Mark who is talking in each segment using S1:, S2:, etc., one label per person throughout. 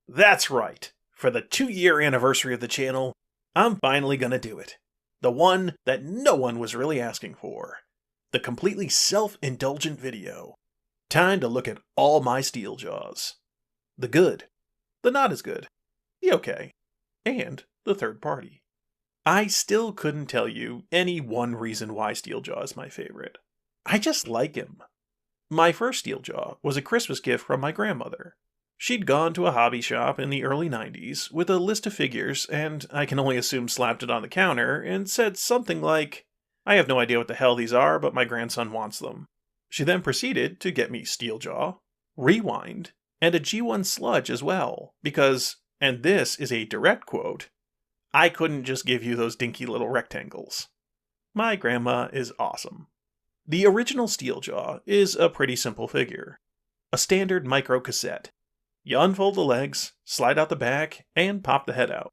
S1: That's right. For the 2-year anniversary of the channel, I'm finally gonna do it. The one that no one was really asking for. The completely self-indulgent video. Time to look at all my Steeljaws. The good, the not as good, the okay, and the third party. I still couldn't tell you any one reason why Steeljaw is my favorite. I just like him. My first Steeljaw was a Christmas gift from my grandmother. She'd gone to a hobby shop in the early 90s with a list of figures, and I can only assume slapped it on the counter and said something like, "I have no idea what the hell these are, but my grandson wants them." She then proceeded to get me Steeljaw, Rewind, and a G1 Sludge as well, because, and this is a direct quote, "I couldn't just give you those dinky little rectangles." My grandma is awesome. The original Steeljaw is a pretty simple figure. A standard micro cassette. You unfold the legs, slide out the back, and pop the head out.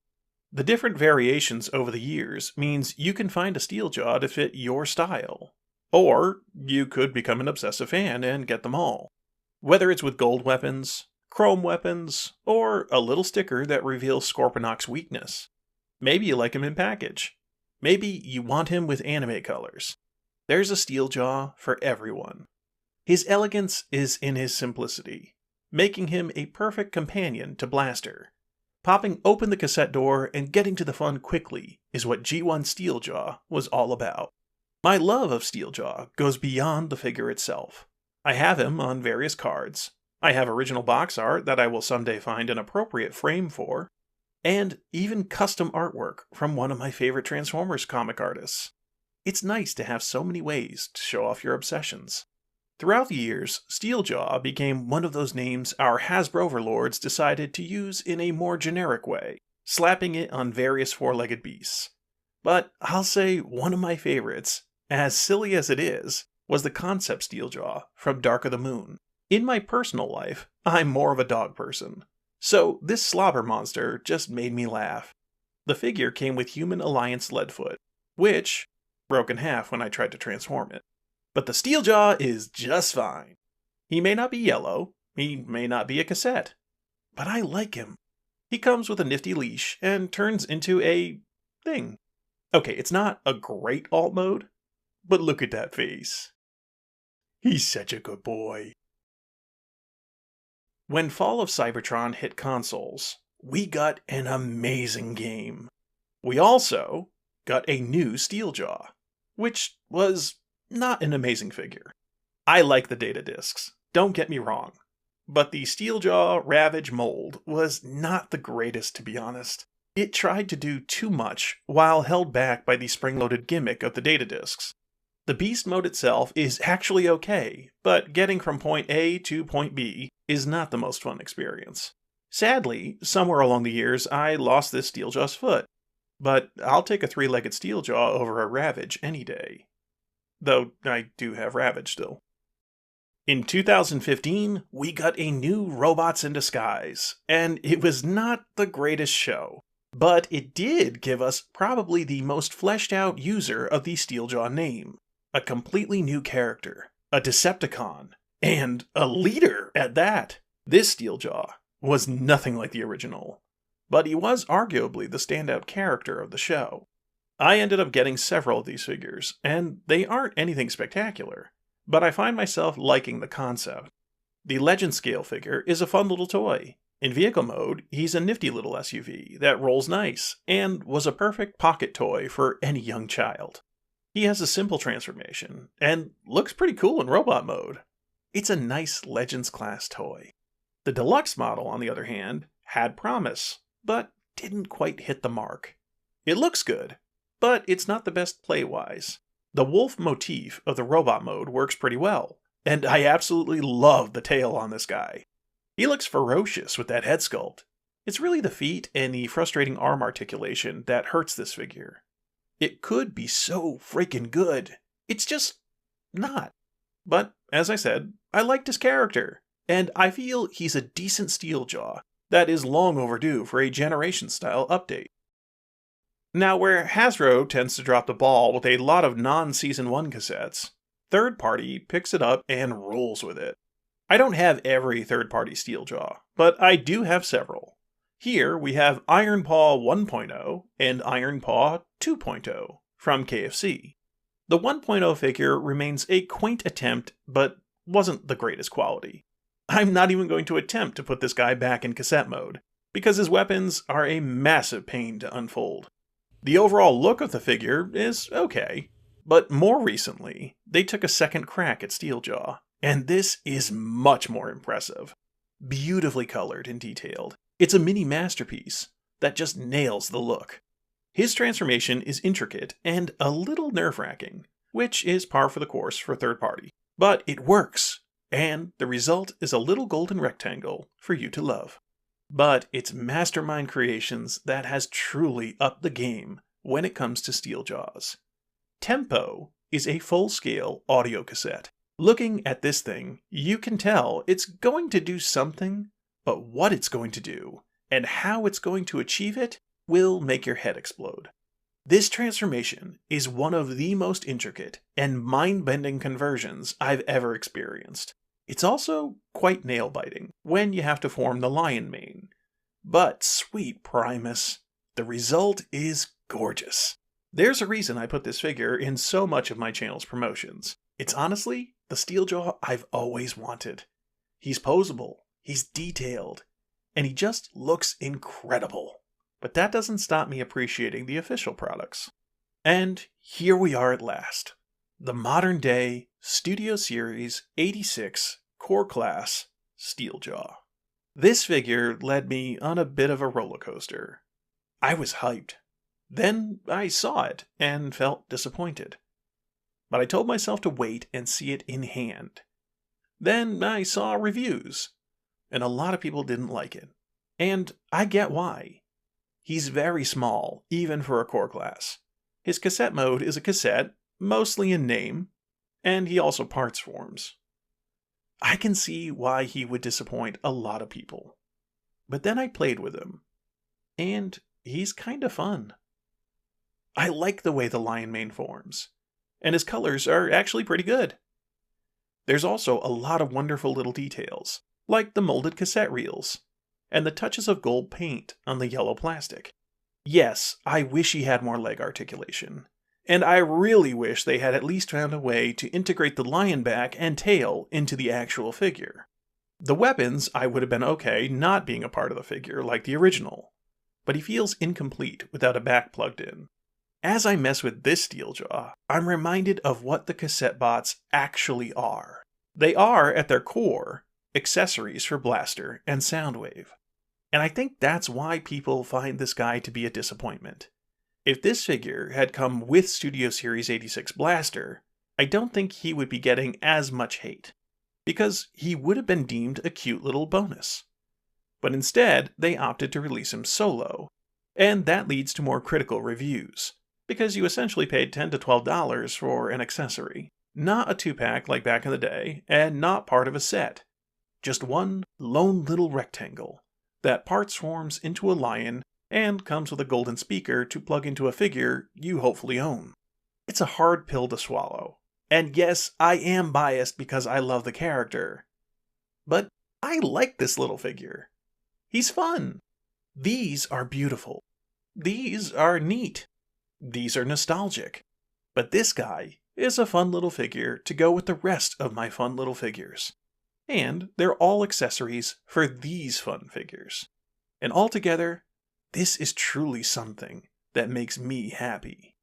S1: The different variations over the years means you can find a Steeljaw to fit your style. Or you could become an obsessive fan and get them all. Whether it's with gold weapons, chrome weapons, or a little sticker that reveals Scorponok's weakness. Maybe you like him in package. Maybe you want him with anime colors. There's a Steeljaw for everyone. His elegance is in his simplicity, making him a perfect companion to Blaster. Popping open the cassette door and getting to the fun quickly is what G1 Steeljaw was all about. My love of Steeljaw goes beyond the figure itself. I have him on various cards. I have original box art that I will someday find an appropriate frame for, and even custom artwork from one of my favorite Transformers comic artists. It's nice to have so many ways to show off your obsessions. Throughout the years, Steeljaw became one of those names our Hasbro overlords decided to use in a more generic way, slapping it on various four-legged beasts. But I'll say one of my favorites, as silly as it is, was the concept Steeljaw from Dark of the Moon. In my personal life, I'm more of a dog person, so this slobber monster just made me laugh. The figure came with Human Alliance Leadfoot, which broke in half when I tried to transform it. But the Steeljaw is just fine. He may not be yellow, he may not be a cassette, but I like him. He comes with a nifty leash and turns into a thing. Okay, it's not a great alt mode, but look at that face. He's such a good boy. When Fall of Cybertron hit consoles, we got an amazing game. We also got a new Steeljaw, which was not an amazing figure. I like the data discs, don't get me wrong, but the Steeljaw Ravage mold was not the greatest, to be honest. It tried to do too much while held back by the spring-loaded gimmick of the data discs. The beast mode itself is actually okay, but getting from point A to point B is not the most fun experience. Sadly, somewhere along the years I lost this Steeljaw's foot, but I'll take a 3-legged Steeljaw over a Ravage any day. Though I do have Ravage still. In 2015, we got a new Robots in Disguise, and it was not the greatest show. But it did give us probably the most fleshed out user of the Steeljaw name. A completely new character, a Decepticon, and a leader at that. This Steeljaw was nothing like the original, but he was arguably the standout character of the show. I ended up getting several of these figures, and they aren't anything spectacular, but I find myself liking the concept. The Legend Scale figure is a fun little toy. In vehicle mode, he's a nifty little SUV that rolls nice, and was a perfect pocket toy for any young child. He has a simple transformation, and looks pretty cool in robot mode. It's a nice Legends class toy. The deluxe model, on the other hand, had promise, but didn't quite hit the mark. It looks good, but it's not the best play-wise. The wolf motif of the robot mode works pretty well, and I absolutely love the tail on this guy. He looks ferocious with that head sculpt. It's really the feet and the frustrating arm articulation that hurts this figure. It could be so freaking good. It's just not. But, as I said, I liked his character, and I feel he's a decent Steeljaw that is long overdue for a Generation-style update. Now, where Hasbro tends to drop the ball with a lot of non-Season 1 cassettes, Third Party picks it up and rolls with it. I don't have every third-party Steeljaw, but I do have several. Here we have Iron Paw 1.0 and Iron Paw 2.0 from KFC. The 1.0 figure remains a quaint attempt, but wasn't the greatest quality. I'm not even going to attempt to put this guy back in cassette mode, because his weapons are a massive pain to unfold. The overall look of the figure is okay, but more recently, they took a second crack at Steeljaw, and this is much more impressive. Beautifully colored and detailed, it's a mini masterpiece that just nails the look. His transformation is intricate and a little nerve-wracking, which is par for the course for third party. But it works, and the result is a little golden rectangle for you to love. But it's Mastermind Creations that has truly upped the game when it comes to Steeljaws. Tempo is a full-scale audio cassette. Looking at this thing, you can tell it's going to do something, but what it's going to do, and how it's going to achieve it, will make your head explode. This transformation is one of the most intricate and mind-bending conversions I've ever experienced. It's also quite nail-biting when you have to form the lion mane. But sweet Primus, the result is gorgeous. There's a reason I put this figure in so much of my channel's promotions. It's honestly the Steeljaw I've always wanted. He's posable, he's detailed, and he just looks incredible. But that doesn't stop me appreciating the official products. And here we are at last. The modern day Studio Series 86 Core Class Steeljaw. This figure led me on a bit of a roller coaster. I was hyped. Then I saw it and felt disappointed. But I told myself to wait and see it in hand. Then I saw reviews, and a lot of people didn't like it. And I get why. He's very small, even for a core class. His cassette mode is a cassette, mostly in name, and he also parts forms. I can see why he would disappoint a lot of people. But then I played with him, and he's kind of fun. I like the way the lion mane forms, and his colors are actually pretty good. There's also a lot of wonderful little details, like the molded cassette reels, and the touches of gold paint on the yellow plastic. Yes, I wish he had more leg articulation, and I really wish they had at least found a way to integrate the lion back and tail into the actual figure. The weapons I would have been okay not being a part of the figure like the original, but he feels incomplete without a back plugged in. As I mess with this Steeljaw, I'm reminded of what the cassette bots actually are. They are, at their core, accessories for Blaster and Soundwave. And I think that's why people find this guy to be a disappointment. If this figure had come with Studio Series 86 Blaster, I don't think he would be getting as much hate, because he would have been deemed a cute little bonus. But instead, they opted to release him solo, and that leads to more critical reviews, because you essentially paid $10 to $12 for an accessory, not a 2-pack like back in the day, and not part of a set. Just one lone little rectangle that parts forms into a lion and comes with a golden speaker to plug into a figure you hopefully own. It's a hard pill to swallow. And yes, I am biased because I love the character. But I like this little figure. He's fun. These are beautiful. These are neat. These are nostalgic. But this guy is a fun little figure to go with the rest of my fun little figures. And they're all accessories for these fun figures. And altogether, this is truly something that makes me happy.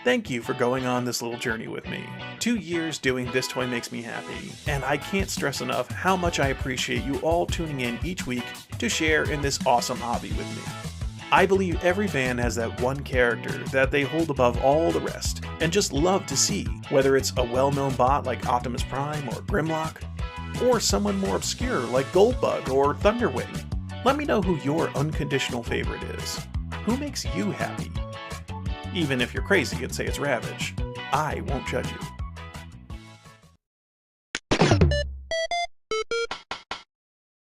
S1: Thank you for going on this little journey with me. 2 years doing This Toy Makes Me Happy, and I can't stress enough how much I appreciate you all tuning in each week to share in this awesome hobby with me. I believe every fan has that one character that they hold above all the rest, and just love to see, whether it's a well-known bot like Optimus Prime or Grimlock, or someone more obscure like Goldbug or Thunderwing. Let me know who your unconditional favorite is. Who makes you happy? Even if you're crazy and say it's Ravage, I won't judge you.